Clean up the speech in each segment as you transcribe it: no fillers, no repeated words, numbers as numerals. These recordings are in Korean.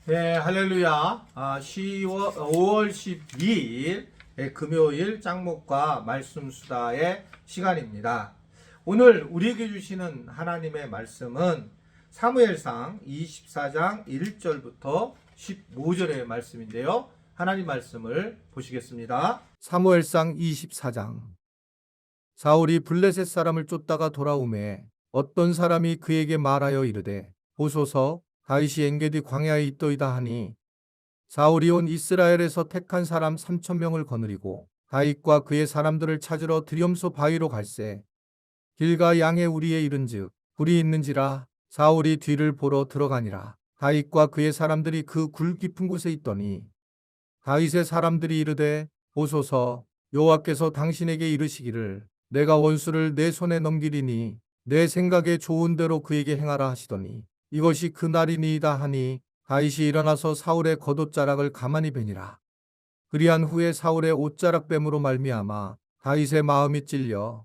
네, 할렐루야. 5월 12일 금요일 짱목과 말씀 수다의 시간입니다. 오늘 우리에게 주시는 하나님의 말씀은 사무엘상 24장 1절부터 15절의 말씀인데요. 하나님 말씀을 보시겠습니다. 사무엘상 24장. 사울이 블레셋 사람을 쫓다가 돌아오매 어떤 사람이 그에게 말하여 이르되 보소서 다윗이 엔게디 광야에 있도이다 하니 사울이 온 이스라엘에서 택한 사람 3,000명을 거느리고 다윗과 그의 사람들을 찾으러 드림소 바위로 갈새 길가 양의 우리에 이른즉 굴이 있는지라 사울이 뒤를 보러 들어가니라. 다윗과 그의 사람들이 그 굴 깊은 곳에 있더니 다윗의 사람들이 이르되 보소서 여호와께서 당신에게 이르시기를 내가 원수를 내 손에 넘기리니 내 생각에 좋은 대로 그에게 행하라 하시더니 이것이 그 날이니이다 하니 다윗이 일어나서 사울의 겉옷자락을 가만히 베니라. 그리한 후에 사울의 옷자락 뱀으로 말미암아 다윗의 마음이 찔려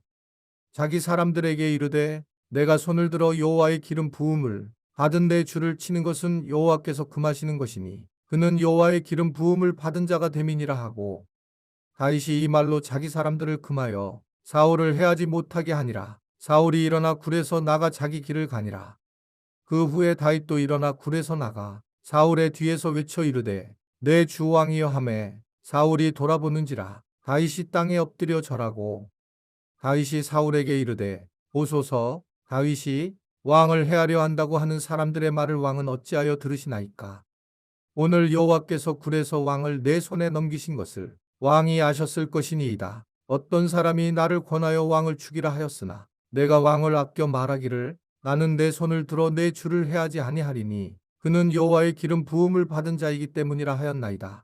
자기 사람들에게 이르되 내가 손을 들어 여호와의 기름 부음을 받은 내 주를 치는 것은 여호와께서 금하시는 것이니 그는 여호와의 기름 부음을 받은 자가 됨이니라 하고 다윗이 이 말로 자기 사람들을 금하여 사울을 해하지 못하게 하니라. 사울이 일어나 굴에서 나가 자기 길을 가니라. 그 후에 다윗도 일어나 굴에서 나가 사울의 뒤에서 외쳐 이르되 내 주 왕이여 하매 사울이 돌아보는지라 다윗이 땅에 엎드려 절하고 다윗이 사울에게 이르되 보소서 다윗이 왕을 해하려 한다고 하는 사람들의 말을 왕은 어찌하여 들으시나이까. 오늘 여호와께서 굴에서 왕을 내 손에 넘기신 것을 왕이 아셨을 것이니이다. 어떤 사람이 나를 권하여 왕을 죽이라 하였으나 내가 왕을 아껴 말하기를 나는 내 손을 들어 내 주를 해하지 아니하리니 그는 여호와의 기름 부음을 받은 자이기 때문이라 하였나이다.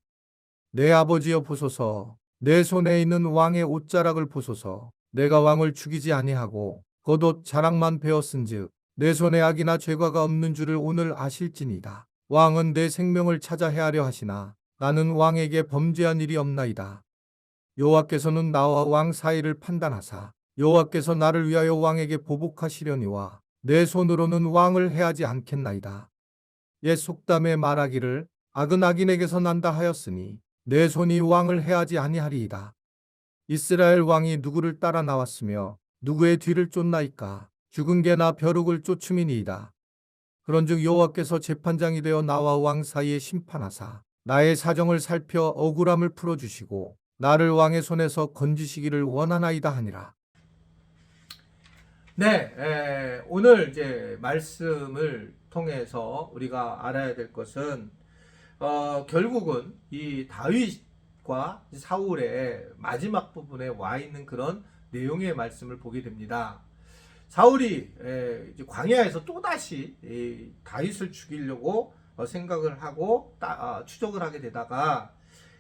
내 아버지여 보소서 내 손에 있는 왕의 옷자락을 보소서. 내가 왕을 죽이지 아니하고 겉옷 자락만 베었은즉 내 손에 악이나 죄과가 없는 줄을 오늘 아실지니이다. 왕은 내 생명을 찾아 해하려 하시나 나는 왕에게 범죄한 일이 없나이다. 여호와께서는 나와 왕 사이를 판단하사 여호와께서 나를 위하여 왕에게 보복하시려니와 내 손으로는 왕을 해하지 않겠나이다. 옛 속담에 말하기를 악은 악인에게서 난다 하였으니 내 손이 왕을 해하지 아니하리이다. 이스라엘 왕이 누구를 따라 나왔으며 누구의 뒤를 쫓나이까. 죽은 개나 벼룩을 쫓음이니이다. 그런즉 여호와께서 재판장이 되어 나와 왕 사이에 심판하사 나의 사정을 살펴 억울함을 풀어주시고 나를 왕의 손에서 건지시기를 원하나이다 하니라. 네, 오늘 이제 말씀을 통해서 우리가 알아야 될 것은 결국은 이 다윗과 사울의 마지막 부분에 와 있는 그런 내용의 말씀을 보게 됩니다. 사울이 이제 광야에서 또다시 다윗을 죽이려고 생각을 하고 추적을 하게 되다가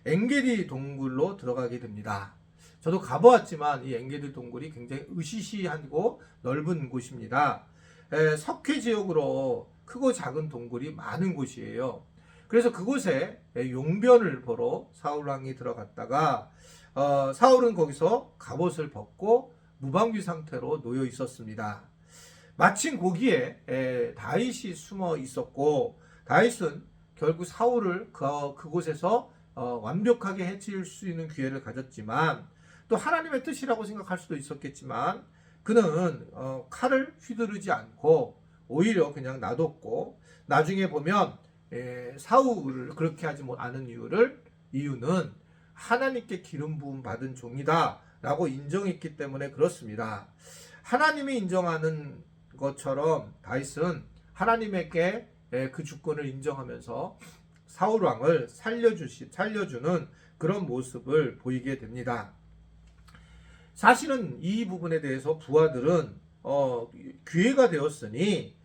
엔게디 동굴로 들어가게 됩니다. 저도 가보았지만 이 엔게디 동굴이 굉장히 으시시하고 넓은 곳입니다. 석회 지역으로 크고 작은 동굴이 많은 곳이에요. 그래서 그곳에 용변을 보러 사울 왕이 들어갔다가 사울은 거기서 갑옷을 벗고 무방비 상태로 놓여 있었습니다. 마침 거기에 다윗이 숨어 있었고 다윗은 결국 사울을 그곳에서 완벽하게 해칠 수 있는 기회를 가졌지만 또 하나님의 뜻이라고 생각할 수도 있었겠지만 그는 칼을 휘두르지 않고 오히려 그냥 놔뒀고 나중에 보면 사울을 그렇게 하지 않은 이유는 하나님께 기름 부음 받은 종이다 라고 인정했기 때문에 그렇습니다. 하나님이 인정하는 것처럼 다윗은 하나님에게 그 주권을 인정하면서 사울 왕을 살려주는 그런 모습을 보이게 됩니다. 사실은 이 부분에 대해서 부하들은 기회가 되었으니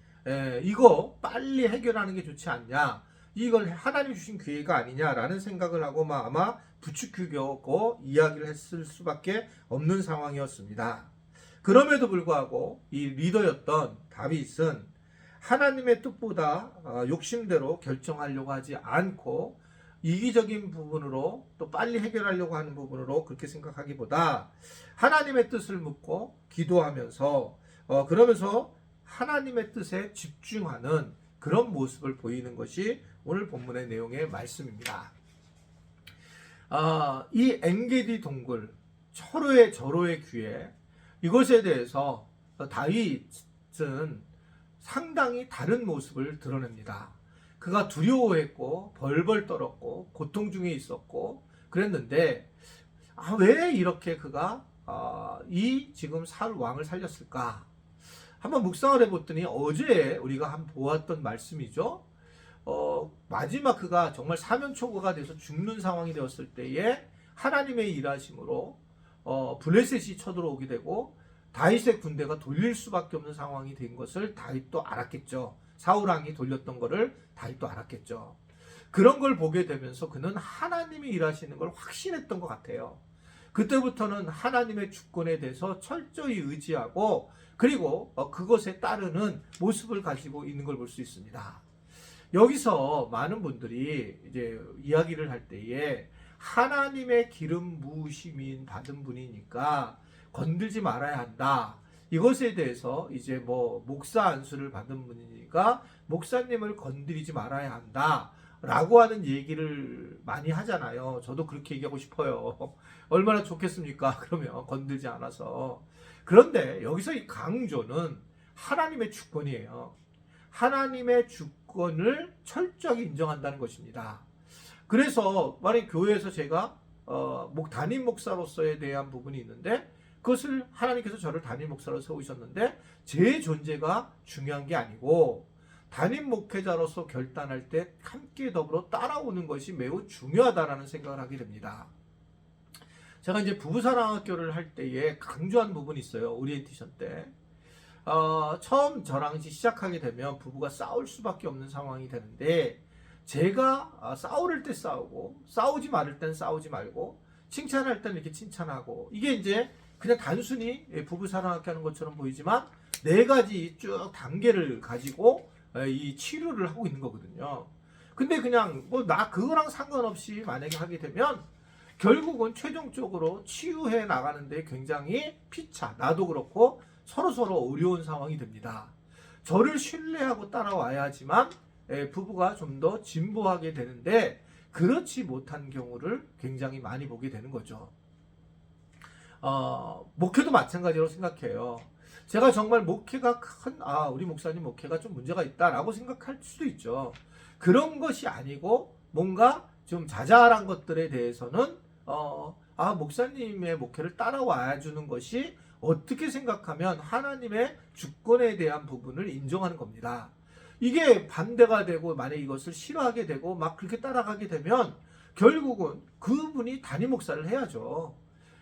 이거 빨리 해결하는 게 좋지 않냐, 이걸 하나님 주신 기회가 아니냐라는 생각을 하고 아마 부추기고 이야기를 했을 수밖에 없는 상황이었습니다. 그럼에도 불구하고 이 리더였던 다윗은 하나님의 뜻보다 욕심대로 결정하려고 하지 않고 이기적인 부분으로 또 빨리 해결하려고 하는 부분으로 그렇게 생각하기보다 하나님의 뜻을 묻고 기도하면서 그러면서 하나님의 뜻에 집중하는 그런 모습을 보이는 것이 오늘 본문의 내용의 말씀입니다. 이 엔게디 동굴, 절호의 귀에 이것에 대해서 다윗은 상당히 다른 모습을 드러냅니다. 그가 두려워했고 벌벌 떨었고 고통 중에 있었고 그랬는데 왜 이렇게 그가 이 지금 사울 왕을 살렸을까? 한번 묵상을 해봤더니 어제 우리가 한번 보았던 말씀이죠. 마지막 그가 정말 사면초가가 돼서 죽는 상황이 되었을 때에 하나님의 일하심으로 블레셋이 쳐들어오게 되고 다윗의 군대가 돌릴 수밖에 없는 상황이 된 것을 다윗도 알았겠죠. 사울 왕이 돌렸던 것을 다윗도 알았겠죠. 그런 걸 보게 되면서 그는 하나님이 일하시는 걸 확신했던 것 같아요. 그때부터는 하나님의 주권에 대해서 철저히 의지하고 그리고 그것에 따르는 모습을 가지고 있는 걸 볼 수 있습니다. 여기서 많은 분들이 이제 이야기를 할 때에 하나님의 기름 부으심인 받은 분이니까 건들지 말아야 한다. 이것에 대해서 이제 목사 안수를 받은 분이니까 목사님을 건드리지 말아야 한다. 라고 하는 얘기를 많이 하잖아요. 저도 그렇게 얘기하고 싶어요. 얼마나 좋겠습니까? 그러면 건들지 않아서. 그런데 여기서 이 강조는 하나님의 주권이에요. 하나님의 주권을 철저하게 인정한다는 것입니다. 그래서 만약 교회에서 제가 담임 목사로서에 대한 부분이 있는데 그것을 하나님께서 저를 담임 목사로 세우셨는데 제 존재가 중요한 게 아니고 담임 목회자로서 결단할 때 함께 더불어 따라오는 것이 매우 중요하다라는 생각을 하게 됩니다. 제가 이제 부부사랑학교를 할 때에 강조한 부분이 있어요. 오리엔테이션 때. 처음 저랑 시작하게 되면 부부가 싸울 수밖에 없는 상황이 되는데 제가 싸울 때 싸우고 싸우지 말을 땐 싸우지 말고 칭찬할 때는 이렇게 칭찬하고 이게 이제 그냥 단순히 부부사랑학교 하는 것처럼 보이지만 4가지 쭉 단계를 가지고 이 치료를 하고 있는 거거든요. 근데 그냥 나 그거랑 상관없이 만약에 하게 되면 결국은 최종적으로 치유해 나가는데 굉장히 피차, 나도 그렇고 서로 어려운 상황이 됩니다. 저를 신뢰하고 따라와야 하지만 부부가 좀 더 진보하게 되는데 그렇지 못한 경우를 굉장히 많이 보게 되는 거죠. 목회도 마찬가지로 생각해요. 제가 정말 목회가 우리 목사님 목회가 좀 문제가 있다라고 생각할 수도 있죠. 그런 것이 아니고 뭔가 좀 자잘한 것들에 대해서는 목사님의 목회를 따라와 주는 것이 어떻게 생각하면 하나님의 주권에 대한 부분을 인정하는 겁니다. 이게 반대가 되고 만약에 이것을 싫어하게 되고 막 그렇게 따라가게 되면 결국은 그분이 담임 목사를 해야죠.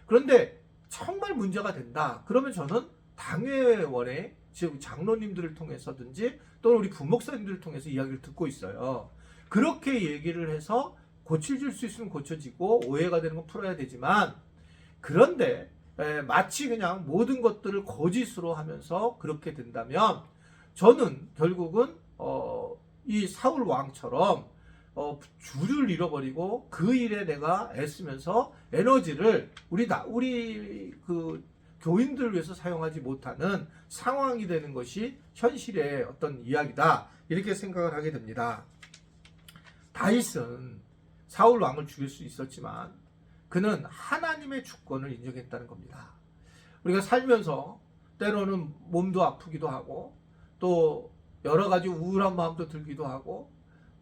그런데 정말 문제가 된다. 그러면 저는 당회원의 즉 장로님들을 통해서든지 또는 우리 부목사님들을 통해서 이야기를 듣고 있어요. 그렇게 얘기를 해서 고쳐질 수 있으면 고쳐지고 오해가 되는 건 풀어야 되지만 그런데 마치 그냥 모든 것들을 거짓으로 하면서 그렇게 된다면 저는 결국은 이 사울 왕처럼 주를 잃어버리고 그 일에 내가 애쓰면서 에너지를 우리 그 교인들을 위해서 사용하지 못하는 상황이 되는 것이 현실의 어떤 이야기다 이렇게 생각을 하게 됩니다. 다윗은 사울 왕을 죽일 수 있었지만 그는 하나님의 주권을 인정했다는 겁니다. 우리가 살면서 때로는 몸도 아프기도 하고 또 여러 가지 우울한 마음도 들기도 하고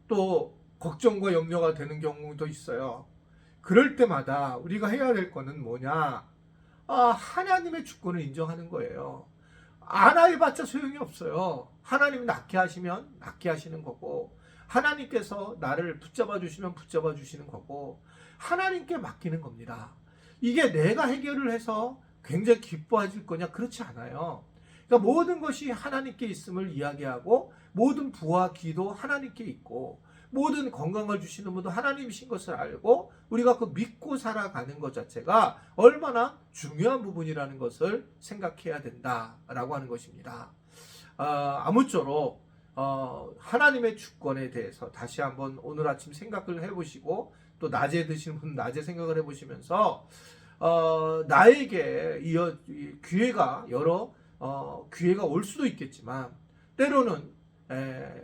또 걱정과 염려가 되는 경우도 있어요. 그럴 때마다 우리가 해야 될 거는 뭐냐? 하나님의 주권을 인정하는 거예요. 안 해봤자 소용이 없어요. 하나님이 낫게 하시면 낫게 하시는 거고 하나님께서 나를 붙잡아 주시면 붙잡아 주시는 거고 하나님께 맡기는 겁니다. 이게 내가 해결을 해서 굉장히 기뻐하실 거냐? 그렇지 않아요. 그러니까 모든 것이 하나님께 있음을 이야기하고 모든 부와 기도 하나님께 있고 모든 건강을 주시는 분도 하나님이신 것을 알고 우리가 그 믿고 살아가는 것 자체가 얼마나 중요한 부분이라는 것을 생각해야 된다라고 하는 것입니다. 아무쪼록 하나님의 주권에 대해서 다시 한번 오늘 아침 생각을 해보시고 또 낮에 드시는 분은 낮에 생각을 해보시면서 나에게 기회가 기회가 올 수도 있겠지만 때로는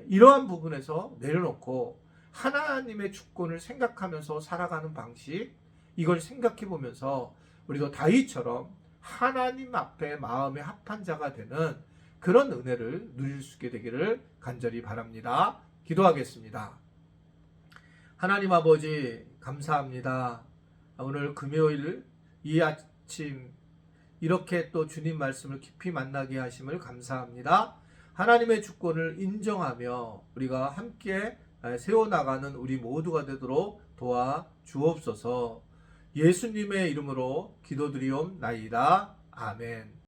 이러한 부분에서 내려놓고 하나님의 주권을 생각하면서 살아가는 방식, 이걸 생각해 보면서 우리도 다윗처럼 하나님 앞에 마음의 합한 자가 되는 그런 은혜를 누릴 수 있게 되기를 간절히 바랍니다. 기도하겠습니다. 하나님 아버지 감사합니다. 오늘 금요일 이 아침 이렇게 또 주님 말씀을 깊이 만나게 하심을 감사합니다. 하나님의 주권을 인정하며 우리가 함께 세워나가는 우리 모두가 되도록 도와 주옵소서. 예수님의 이름으로 기도드리옵나이다. 아멘.